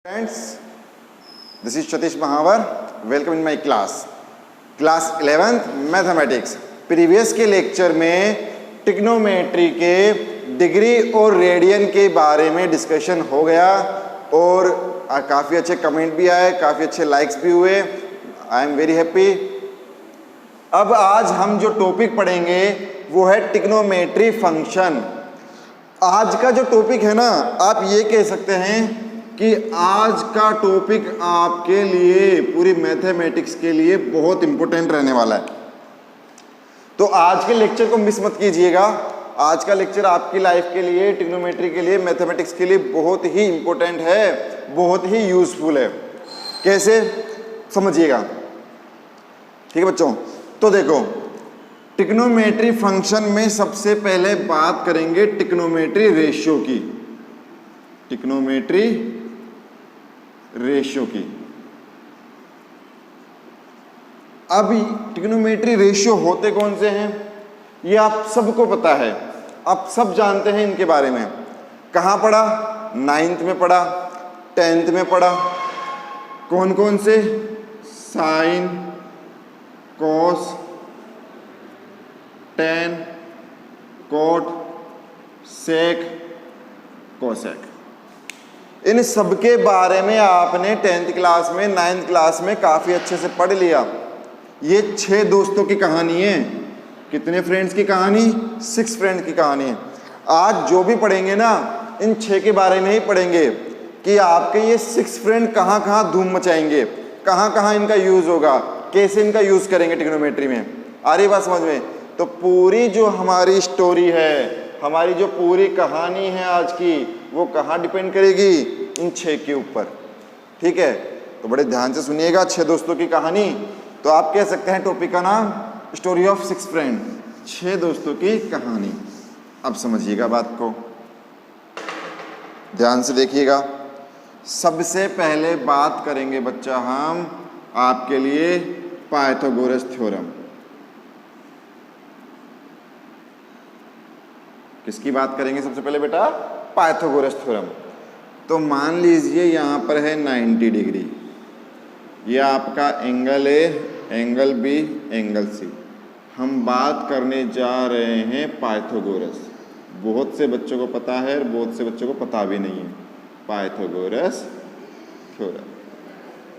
Friends, this is Satish Mahavar. Welcome in my class 11th mathematics. Previous के lecture में trigonometry के degree और radian के बारे में डिस्कशन हो गया और काफ़ी अच्छे कमेंट भी आए, काफ़ी अच्छे लाइक्स भी हुए। I am very happy. अब आज हम जो टॉपिक पढ़ेंगे वो है ट्रिग्नोमेट्री फंक्शन। आज का जो टॉपिक है ना, आप ये कह सकते हैं कि आज का टॉपिक आपके लिए, पूरी मैथमेटिक्स के लिए बहुत इंपॉर्टेंट रहने वाला है। तो आज के लेक्चर को मिस मत कीजिएगा। आज का लेक्चर आपकी लाइफ के लिए, ट्रिग्नोमेट्री के लिए, मैथमेटिक्स के लिए बहुत ही इंपॉर्टेंट है, बहुत ही यूजफुल है। कैसे, समझिएगा। ठीक है बच्चों, तो देखो ट्रिग्नोमेट्री फंक्शन में सबसे पहले बात करेंगे ट्रिग्नोमेट्री रेशियो की। ट्रिग्नोमेट्री रेशियो की। अभी ट्रिग्नोमेट्री रेशियो होते कौन से हैं ये आप सबको पता है, आप सब जानते हैं इनके बारे में। कहाँ पढ़ा? 9th में पढ़ा, 10th में पढ़ा। कौन कौन से? Sign, cos, ten, cot, sec, cosec. इन सबके बारे में आपने 10th क्लास में, 9th क्लास में काफ़ी अच्छे से पढ़ लिया। ये 6 दोस्तों की कहानी है। कितने फ्रेंड्स की कहानी? 6 फ्रेंड्स की कहानी है। आज जो भी पढ़ेंगे ना, इन 6 के बारे में ही पढ़ेंगे कि आपके ये 6 फ्रेंड कहाँ कहाँ धूम मचाएंगे, कहाँ कहाँ इनका यूज़ होगा, कैसे इनका यूज़ करेंगे ट्रिग्नोमेट्री में। आ रही बात समझ में? तो पूरी जो हमारी स्टोरी है, हमारी जो पूरी कहानी है आज की, वो कहाँ डिपेंड करेगी? इन 6 के ऊपर। ठीक है, तो बड़े ध्यान से सुनिएगा 6 दोस्तों की कहानी। तो आप कह सकते हैं टॉपिक का नाम स्टोरी ऑफ 6 फ्रेंड, 6 दोस्तों की कहानी। अब समझिएगा बात को, ध्यान से देखिएगा। सबसे पहले बात करेंगे बच्चा हम आपके लिए पाइथागोरस थ्योरम। किसकी बात करेंगे सबसे पहले बेटा? Pythagoras theorem. तो मान लीजिए यहाँ पर है 90 डिग्री, ये आपका angle A, angle B, angle C. हम बात करने जा रहे हैं पाइथागोरस। बहुत से बच्चों को पता है और बहुत से बच्चों को पता भी नहीं है पाइथागोरस थ्योरम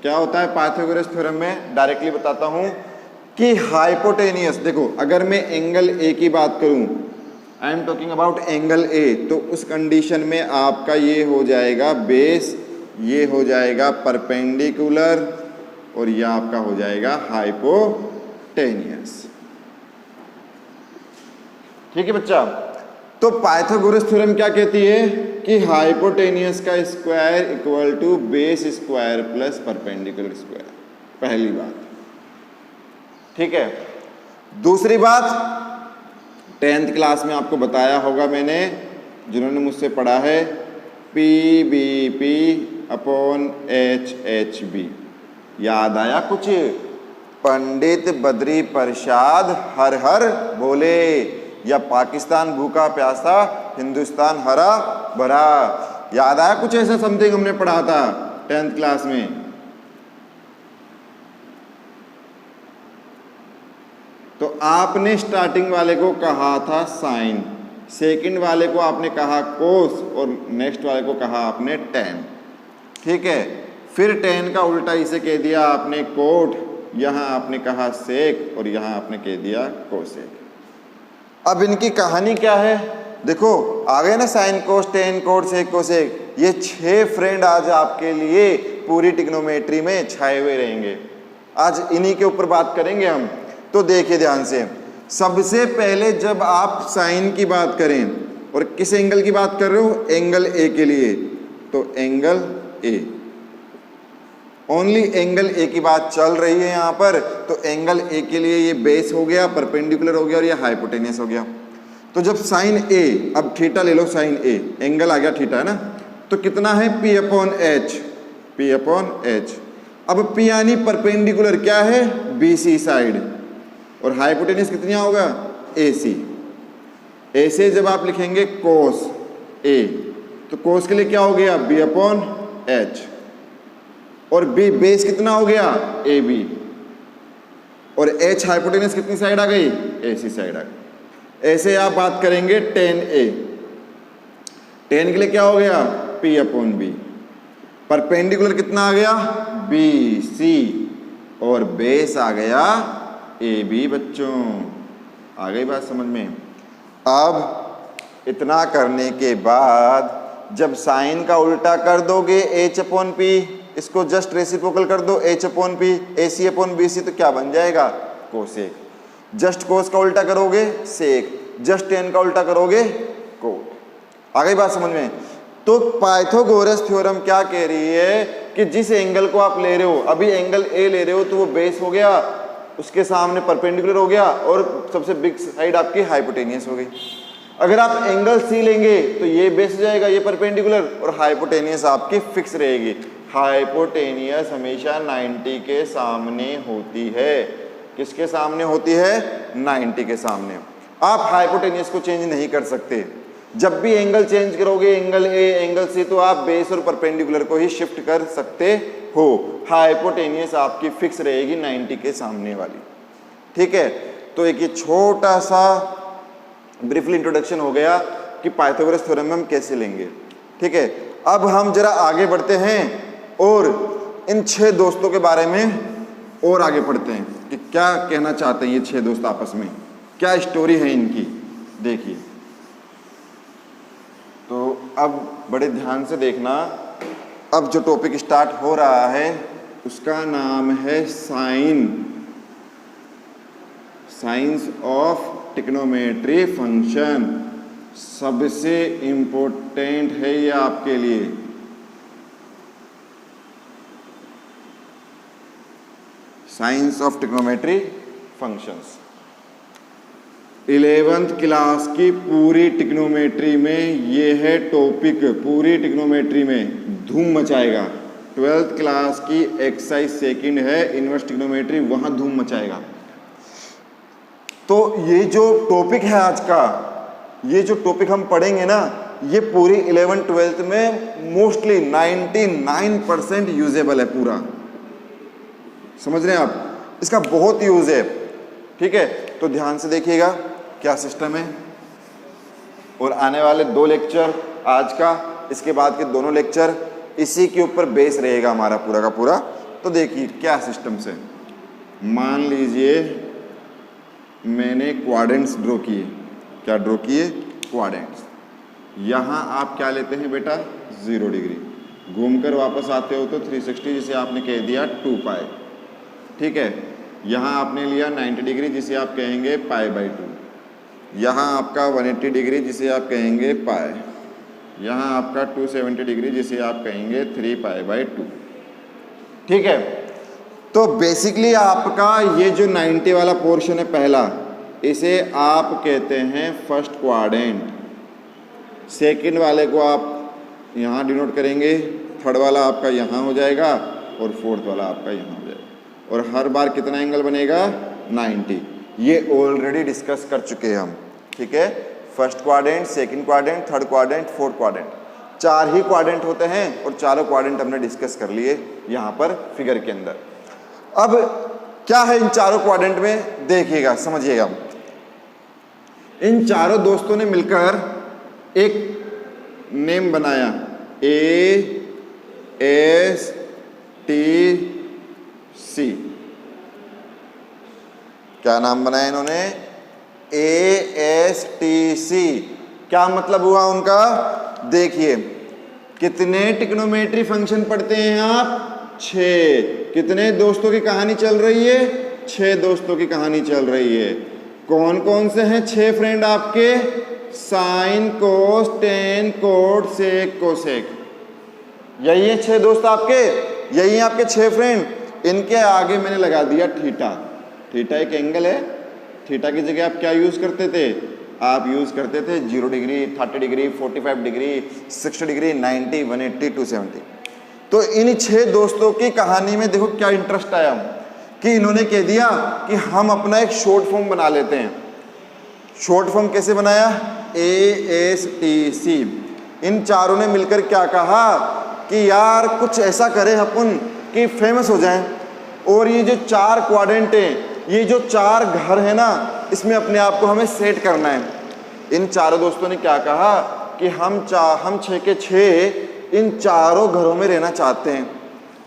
क्या होता है। पाइथागोरस थ्योरम में डायरेक्टली बताता हूँ कि हाइपोटेनियस, देखो अगर मैं एंगल ए की बात करूँ, I am talking about angle A, तो उस कंडीशन में आपका ये हो जाएगा बेस, ये हो जाएगा परपेंडिकुलर और ये आपका हो जाएगा हाइपोटेनियस। ठीक है बच्चा। तो पाइथागोरस थ्योरम क्या कहती है कि हाइपोटेनियस का square equal to base square plus perpendicular square. पहली बात। ठीक है। दूसरी बात, 10th क्लास में आपको बताया होगा मैंने, जिन्होंने मुझसे पढ़ा है, P B P upon H H B. याद आया कुछ? पंडित बद्री प्रसाद हर हर बोले, या पाकिस्तान भूखा प्यासा हिंदुस्तान हरा भरा। याद आया कुछ? ऐसा समथिंग हमने पढ़ा था 10th क्लास में। तो आपने स्टार्टिंग वाले को कहा था साइन, सेकंड वाले को आपने कहा कोस और नेक्स्ट वाले को कहा आपने टेन। ठीक है। फिर टेन का उल्टा इसे कह दिया आपने कोट, यहाँ आपने कहा सेक और यहाँ आपने कह दिया कोसेक। अब इनकी कहानी क्या है? देखो आ गए ना, sine cos tan cot sec cosec. ये 6 फ्रेंड आज आपके लिए पूरी ट्रिग्नोमेट्री में छाए हुए रहेंगे। आज इन्हीं के ऊपर बात करेंगे हम। तो देखिए ध्यान से, सबसे पहले जब आप साइन की बात करें और किस एंगल की बात कर रहे हो? एंगल ए के लिए, तो angle A, only angle A की बात चल रही है यहाँ पर। तो एंगल ए के लिए ये बेस हो गया, परपेंडिकुलर हो गया और ये हाइपोटेनियस हो गया। तो जब साइन ए, अब थीटा ले लो, साइन ए एंगल आ गया थीटा है ना, तो कितना है? P upon H, P upon H. अब पी यानी परपेंडिकुलर क्या है? बी सी साइड, और हाइपोटेनियस कितनी होगा? ए सी। ऐसे जब आप लिखेंगे कोस ए, तो कोस के लिए क्या हो गया? B upon H. और बी बेस कितना हो गया, ए बी, और एच हाइपोटेनस कितनी साइड आ गई, ऐसी साइड आ गई। ऐसे आप बात करेंगे टेन ए, टेन के लिए क्या हो गया, पी अपॉन बी, परपेंडिकुलर कितना आ गया, बी सी, और बेस आ गया ए बी। बच्चों आ गई बात समझ में। अब इतना करने के बाद जब साइन का उल्टा कर दोगे एच अपॉन पी, इसको जस्ट रेसिप्रोकल कर दो एच अपॉन पी, ए सी अपॉन बी सी, तो क्या बन जाएगा, कोसेक। जस्ट कोस का उल्टा करोगे सेक, जस्ट टेन का उल्टा करोगे कोट। आ गई बात समझ में। तो पाइथागोरस थ्योरम क्या कह रही है कि जिस एंगल को आप ले रहे हो, अभी एंगल ए ले रहे हो तो वो बेस हो गया, उसके सामने परपेंडिकुलर हो गया, और सबसे बिग साइड आपकी हाइपोटेनियस हो गई। अगर आप एंगल सी लेंगे तो ये बेस हो जाएगा, ये परपेंडिकुलर, और हाइपोटेनियस आपकी फिक्स रहेगी। हाइपोटेनियस हमेशा 90 के सामने होती है। किसके सामने होती है, 90 के सामने। आप हाइपोटेनियस को चेंज नहीं कर सकते। जब भी एंगल चेंज करोगे, एंगल ए एंगल सी, तो आप बेस और परपेंडिकुलर को ही शिफ्ट कर सकते हो। हाइपोटेनियस आपकी फिक्स रहेगी 90 के सामने वाली। ठीक है, तो एक ये छोटा सा ब्रीफली इंट्रोडक्शन हो गया कि पाइथागोरस थ्योरम हम कैसे लेंगे। ठीक है, अब हम जरा आगे बढ़ते हैं और इन 6 दोस्तों के बारे में और आगे पढ़ते हैं कि क्या कहना चाहते हैं ये 6 दोस्त आपस में, क्या स्टोरी है इनकी। देखिए, तो अब बड़े ध्यान से देखना। अब जो टॉपिक स्टार्ट हो रहा है उसका नाम है साइंस ऑफ ट्रिग्नोमेट्री फंक्शन। सबसे इंपॉर्टेंट है ये आपके लिए। Science of trigonometry functions 11th class की पूरी ट्रिग्नोमेट्री में ये है टॉपिक, पूरी ट्रिग्नोमेट्री में धूम मचाएगा। 12th क्लास की एक्सरसाइज सेकंड है इनवर्स ट्रिग्नोमेट्री, वहां धूम मचाएगा। तो ये जो टॉपिक है आज का, ये जो टॉपिक हम पढ़ेंगे ना, ये पूरी 11th 12th में मोस्टली 99% यूजेबल है पूरा। समझ रहे हैं आप, इसका बहुत यूज है। ठीक है, तो ध्यान से देखिएगा क्या सिस्टम है। और आने वाले 2 लेक्चर आज का, इसके बाद के दोनों लेक्चर इसी के ऊपर बेस रहेगा हमारा पूरा का पूरा। तो देखिए क्या सिस्टम से, मान लीजिए मैंने क्वाड्रेंट्स ड्रॉ किए। क्या ड्रॉ किए, क्वाड्रेंट्स। यहाँ आप क्या लेते हैं बेटा, 0 डिग्री। घूमकर वापस आते हो तो 360, जिसे आपने कह दिया 2 पाई। ठीक है, यहाँ आपने लिया 90 डिग्री, जिसे आप कहेंगे π/2। यहाँ आपका 180 डिग्री, जिसे आप कहेंगे पाई। यहाँ आपका 270 डिग्री, जिसे आप कहेंगे 3π/2। ठीक है, तो बेसिकली आपका ये जो 90 वाला पोर्शन है पहला, इसे आप कहते हैं फर्स्ट क्वाड्रेंट। सेकंड वाले को आप यहाँ डिनोट करेंगे, थर्ड वाला आपका यहाँ हो जाएगा, और फोर्थ वाला आपका यहाँ हो जाएगा। और हर बार कितना एंगल बनेगा, 90। ये ऑलरेडी डिस्कस कर चुके हैं हम। ठीक है, first quadrant, second quadrant, third quadrant, fourth quadrant, 4 ही क्वाड्रेंट होते हैं, और चारों क्वाड्रेंट हमने डिस्कस कर लिए यहाँ पर फिगर के अंदर। अब क्या है इन चारों क्वाड्रेंट में, देखिएगा समझिएगा। इन चारों दोस्तों ने मिलकर एक नेम बनाया, ASTC। क्या नाम बनाया इन्होंने, ASTC। क्या मतलब हुआ उनका, देखिए कितने ट्रिग्नोमेट्री फंक्शन पढ़ते हैं आप, 6। कितने दोस्तों की कहानी चल रही है, 6 दोस्तों की कहानी चल रही है। कौन कौन से हैं 6 फ्रेंड आपके, sign, cos, tan, cot, sec, cosec. यही है 6 दोस्त आपके, यही है आपके 6 फ्रेंड। इनके आगे मैंने लगा दिया थीटा। थीटा एक एंगल है। थीटा की जगह आप क्या यूज़ करते थे, आप यूज़ करते थे 0 डिग्री, 30 डिग्री, 45 डिग्री, 60 डिग्री, 90, 180, 270। तो इन 6 दोस्तों की कहानी में देखो क्या इंटरेस्ट आया कि इन्होंने कह दिया कि हम अपना एक शॉर्ट फॉर्म बना लेते हैं। शॉर्ट फॉर्म कैसे बनाया, ASTC। इन चारों ने मिलकर क्या कहा कि यार कुछ ऐसा करें अपन कि फेमस हो जाएं। और ये जो 4 क्वाड्रेंट हैं, ये जो 4 घर है ना, इसमें अपने आप को हमें सेट करना है। इन चारों दोस्तों ने क्या कहा कि हम 6 के 6 इन चारों घरों में रहना चाहते हैं,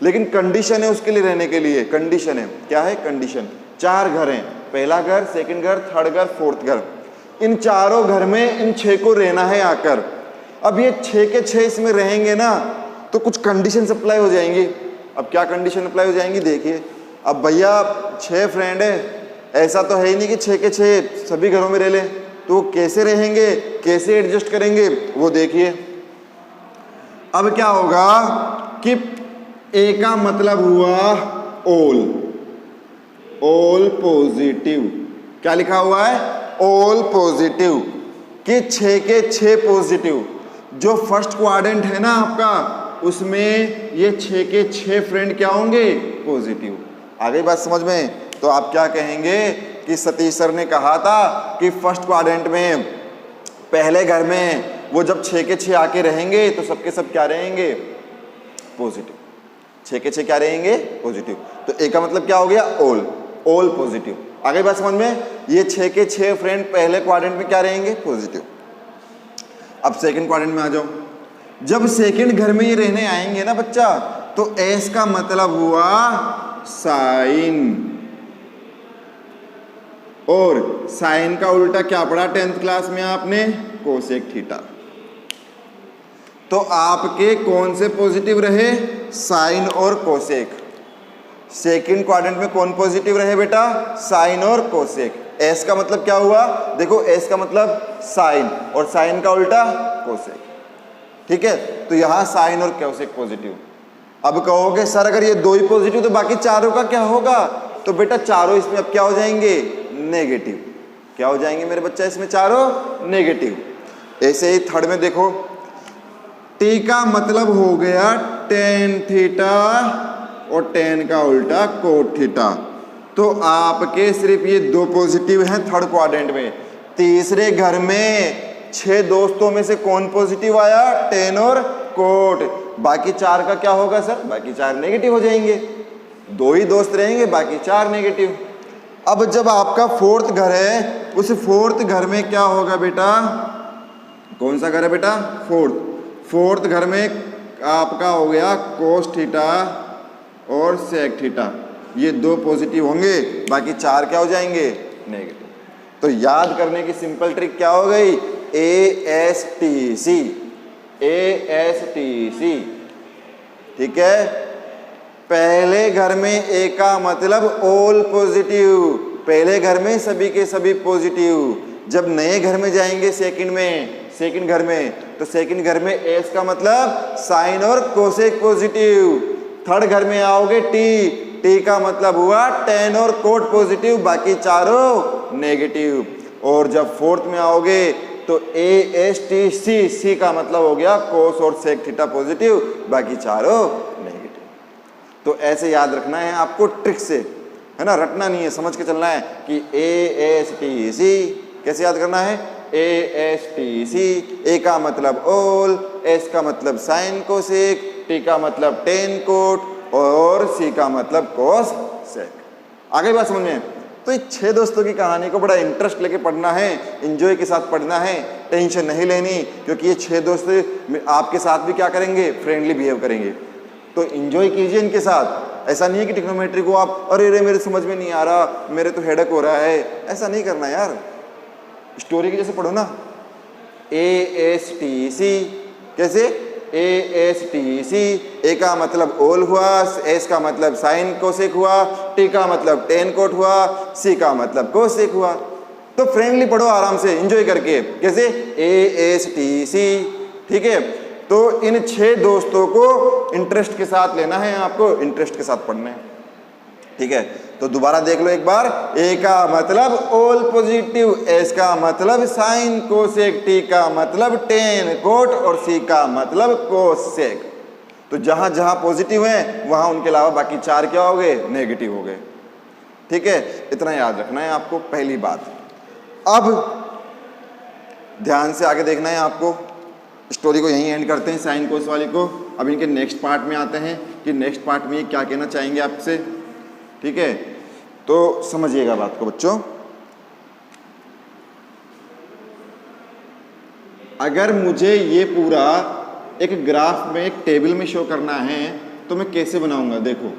लेकिन कंडीशन है उसके लिए रहने के लिए। कंडीशन है, क्या है कंडीशन? 4 घर हैं, पहला घर, सेकंड घर, थर्ड घर, फोर्थ घर। इन चारों घर में इन 6 को रहना है आकर। अब ये 6 के 6 इसमें रहेंगे ना, तो कुछ कंडीशन अप्लाई हो जाएंगी। अब क्या कंडीशन अप्लाई हो जाएंगी देखिए। अब भैया 6 फ्रेंड है, ऐसा तो है ही नहीं कि 6 के 6 सभी घरों में रह लें, तो कैसे रहेंगे, कैसे एडजस्ट करेंगे वो देखिए। अब क्या होगा कि ए का मतलब हुआ ऑल पॉजिटिव। क्या लिखा हुआ है? ऑल पॉजिटिव, कि 6 के 6 पॉजिटिव। जो फर्स्ट क्वाड्रेंट है ना आपका, उसमें ये 6 के 6 फ्रेंड क्या होंगे? पॉजिटिव। आ गई बात समझ में? तो आप क्या कहेंगे कि सतीश सर ने कहा था कि फर्स्ट क्वाड्रेंट में पहले घर में वो जब 6 के 6 आके रहेंगे तो सबके सब क्या रहेंगे? पॉजिटिव। 6 के 6 क्या रहेंगे? पॉजिटिव। तो ए का मतलब क्या हो गया? All positive. आ गई बात समझ में? ये 6 के 6 फ्रेंड पहले क्वाड्रेंट में क्या रहेंगे? पॉजिटिव। अब सेकंड क्वाड्रेंट में आ जाओ। जब सेकंड घर में ये रहने आएंगे ना बच्चा, तो एस का मतलब हुआ साइन, और साइन का उल्टा क्या पढ़ा 10th क्लास में आपने? Cosec theta. तो आपके कौन से पॉजिटिव रहे? साइन और कोसेक। सेकंड क्वाड्रेंट में कौन पॉजिटिव रहे बेटा? साइन और कोसेक। एस का मतलब क्या हुआ? देखो एस का मतलब साइन, और साइन का उल्टा कोसेक। ठीक है, तो यहां साइन और कोसेक पॉजिटिव। अब कहोगे सर अगर ये 2 ही पॉजिटिव तो बाकी चारों का क्या होगा? तो बेटा चारों इसमें अब क्या हो जाएंगे? नेगेटिव। क्या हो जाएंगे मेरे बच्चा? इसमें चारों नेगेटिव। ऐसे ही थर्ड में देखो, टी का मतलब हो गया टेन थीटा, और टेन का उल्टा कोट थीटा। तो आपके सिर्फ ये 2 पॉजिटिव हैं थर्ड क्वाड्रेंट में। तीसरे घर में 6 दोस्तों में से कौन पॉजिटिव आया? टेन और कोट। बाकी 4 का क्या होगा सर? बाकी 4 नेगेटिव हो जाएंगे। 2 ही दोस्त रहेंगे, बाकी 4 नेगेटिव। अब जब आपका फोर्थ घर है, उस फोर्थ घर में क्या होगा बेटा? कौन सा घर है बेटा? फोर्थ घर में आपका हो गया कोस थीटा और सेक थीटा। ये 2 पॉजिटिव होंगे, बाकी 4 क्या हो जाएंगे? नेगेटिव। तो याद करने की सिंपल ट्रिक क्या हो गई? ASTC। ठीक है, पहले घर में ए का मतलब ऑल पॉजिटिव, पहले घर में सभी के सभी पॉजिटिव। जब नए घर में जाएंगे सेकंड घर में, तो सेकंड घर में एस का मतलब साइन और कोसेक पॉजिटिव। थर्ड घर में आओगे टी का मतलब हुआ टेन और कोट पॉजिटिव, बाकी चारों नेगेटिव। और जब फोर्थ में आओगे तो ASTC, सी का मतलब हो गया कोस और सेक थीटा पॉजिटिव, बाकी चारों नेगेटिव। तो ऐसे याद रखना है आपको ट्रिक से, है ना, रटना नहीं है, समझ के चलना है कि ASTC कैसे याद करना है? ASTC, ए का मतलब ऑल, एस का मतलब साइन कोसेक, टी का मतलब टेन कोट, और सी का मतलब कोस सेक। आगे बात समझ में? तो ये 6 दोस्तों की कहानी को बड़ा इंटरेस्ट लेके पढ़ना है, एंजॉय के साथ पढ़ना है, टेंशन नहीं लेनी, क्योंकि ये 6 दोस्त आपके साथ भी क्या करेंगे? फ्रेंडली बिहेव करेंगे। तो एंजॉय कीजिए इनके साथ। ऐसा नहीं है कि ट्रिग्नोमेट्री को आप अरे मेरे समझ में नहीं आ रहा, मेरे तो हेडेक हो रहा है, ऐसा नहीं करना यार। स्टोरी की जैसे पढ़ो ना। ASTC कैसे? ASTC, ए का मतलब ऑल हुआ, एस का मतलब साइन कोसेक हुआ, टी का मतलब टेन कोट हुआ, सी का मतलब कोसेक हुआ। तो फ्रेंडली पढ़ो आराम से एंजॉय करके। कैसे? ASTC। ठीक है, तो इन 6 दोस्तों को इंटरेस्ट के साथ लेना है, आपको इंटरेस्ट के साथ पढ़ना है। ठीक है, तो दोबारा देख लो एक बार। ए का मतलब ऑल पॉजिटिव, एस का मतलब साइन कोसेक, टी का मतलब टेन कोट, और सी का मतलब कोसेक। तो जहां जहां पॉजिटिव है वहां उनके अलावा बाकी 4 क्या हो गए? नेगेटिव हो गए। ठीक है, इतना याद रखना है आपको, पहली बात। अब ध्यान से आगे देखना है आपको। स्टोरी को यहीं एंड करते हैं, साइन कोस वाली को। अब इनके नेक्स्ट पार्ट में आते हैं कि नेक्स्ट पार्ट में ये क्या कहना चाहेंगे आपसे। ठीक है, तो समझिएगा बात को बच्चों। अगर मुझे ये पूरा एक ग्राफ में, एक टेबल में शो करना है तो मैं कैसे बनाऊंगा, देखो।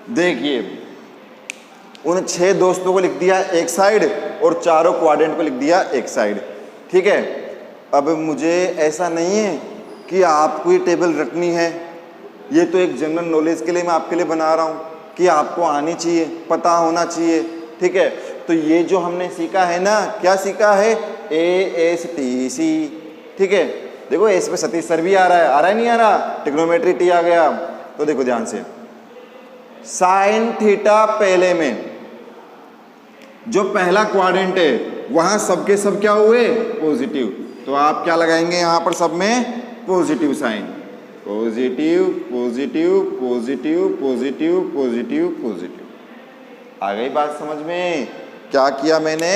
देखिए, उन 6 दोस्तों को लिख दिया एक साइड और चारों क्वाड्रेंट को लिख दिया एक साइड। ठीक है, अब मुझे ऐसा नहीं है कि आपको ये टेबल रटनी है, ये तो एक जनरल नॉलेज के लिए मैं आपके लिए बना रहा हूँ कि आपको आनी चाहिए, पता होना चाहिए। ठीक है, तो ये जो हमने सीखा है ना, क्या सीखा है, ASTC। ठीक है, देखो एस पे सतीश सर भी आ रहा है नहीं आ रहा, ट्रिग्नोमेट्री टी आ गया। तो देखो ध्यान से, साइन थीटा पहले में जो पहला क्वाड्रेंट है वहां सबके सब क्या हुए, पॉजिटिव। तो आप क्या लगाएंगे यहां पर सब में, positive sign, positive positive positive positive positive positive. आ गई बात समझ में। क्या किया मैंने,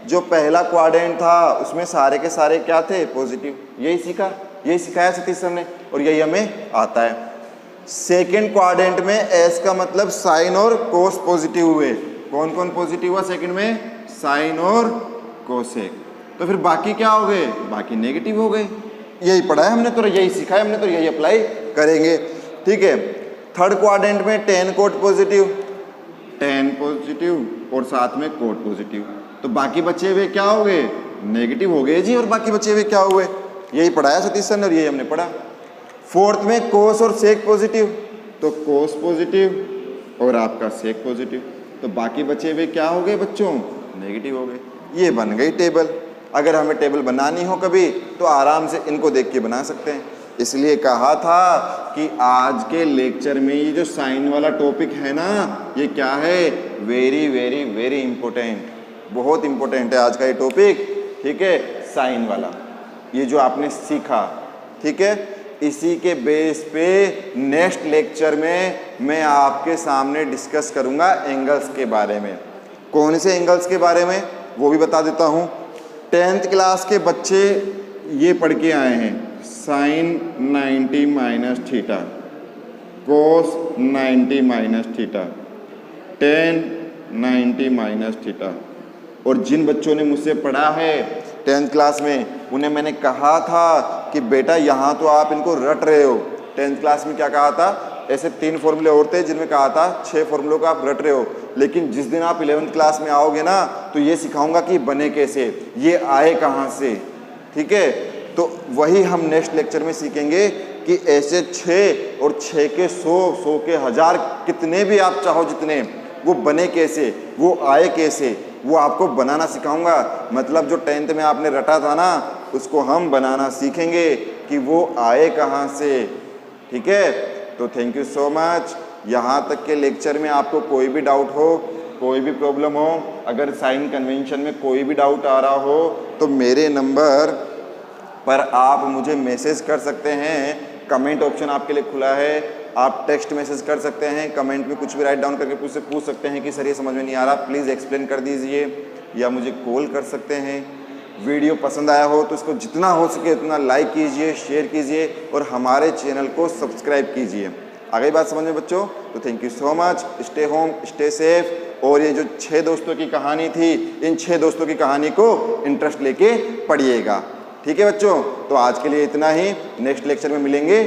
जो पहला क्वाड्रेंट था उसमें सारे के सारे क्या थे, पॉजिटिव। यही सीखा, यही सिखाया सतीश सर ने और यही हमें आता है। सेकेंड क्वाड्रेंट में एस का मतलब साइन और कोस पॉजिटिव हुए। कौन कौन पॉजिटिव हुआ सेकंड में, साइन और कोसेक। तो फिर बाकी क्या हो गए, बाकी नेगेटिव हो गए। यही पढ़ा है हमने, तो यही सीखा है हमने, तो यही अप्लाई करेंगे। ठीक है, थर्ड क्वाड्रेंट में ten coat positive, ten positive और साथ में कोट पॉजिटिव। तो बाकी बचे हुए क्या हो गए, नेगेटिव हो गए जी। और बाकी बचे हुए क्या हुए, यही पढ़ाया सतीश सर ने और यही हमने पढ़ा। फोर्थ में कोस और सेक पॉजिटिव, तो कोस पॉजिटिव और आपका सेक पॉजिटिव। तो बाकी बचे हुए क्या हो गए बच्चों, नेगेटिव हो गए। ये बन गई टेबल। अगर हमें टेबल बनानी हो कभी तो आराम से इनको देख के बना सकते हैं। इसलिए कहा था कि आज के लेक्चर में ये जो साइन वाला टॉपिक है ना, ये क्या है, वेरी वेरी वेरी इंपॉर्टेंट, बहुत इंपॉर्टेंट है आज का ये टॉपिक। ठीक है, साइन वाला, ये जो आपने सीखा। ठीक है, इसी के बेस पे नेक्स्ट लेक्चर में मैं आपके सामने डिस्कस करूंगा एंगल्स के बारे में। कौन से एंगल्स के बारे में वो भी बता देता हूं। 10th क्लास के बच्चे ये पढ़ के आए हैं, साइन 90 माइनस थीटा, कोस 90 minus theta, ten 90 minus theta. और जिन बच्चों ने मुझसे पढ़ा है 10th क्लास में, उन्हें मैंने कहा था कि बेटा यहाँ तो आप इनको रट रहे हो। 10th क्लास में क्या कहा था, ऐसे 3 फॉर्मूले और थे जिनमें कहा था 6 फॉर्मूलों का आप रट रहे हो, लेकिन जिस दिन आप 11th क्लास में आओगे ना तो ये सिखाऊंगा कि बने कैसे, ये आए कहाँ से। ठीक है, तो वही हम नेक्स्ट लेक्चर में सीखेंगे कि ऐसे 6 और 6 के 100, 100 के 1000, कितने भी आप चाहो जितने, वो बने कैसे, वो आए कैसे, वो आपको बनाना सिखाऊंगा। मतलब जो 10th में आपने रटा था ना, उसको हम बनाना सीखेंगे कि वो आए कहाँ से। ठीक है, तो थैंक यू सो मच। यहाँ तक के लेक्चर में आपको कोई भी डाउट हो, कोई भी प्रॉब्लम हो, अगर साइन कन्वेंशन में कोई भी डाउट आ रहा हो तो मेरे नंबर पर आप मुझे मैसेज कर सकते हैं। कमेंट ऑप्शन आपके लिए खुला है, आप टेक्स्ट मैसेज कर सकते हैं, कमेंट में कुछ भी राइट डाउन करके मुझसे पूछ सकते हैं कि सर ये समझ में नहीं आ रहा, प्लीज़ एक्सप्लेन कर दीजिए, या मुझे कॉल कर सकते हैं। वीडियो पसंद आया हो तो इसको जितना हो सके उतना लाइक कीजिए, शेयर कीजिए और हमारे चैनल को सब्सक्राइब कीजिए। आ गई बात समझ में बच्चों? तो thank you so much, stay home, stay safe. और ये जो 6 दोस्तों की कहानी थी, इन 6 दोस्तों की कहानी को इंटरेस्ट लेके पढ़िएगा। ठीक है बच्चों, तो आज के लिए इतना ही, नेक्स्ट लेक्चर में मिलेंगे।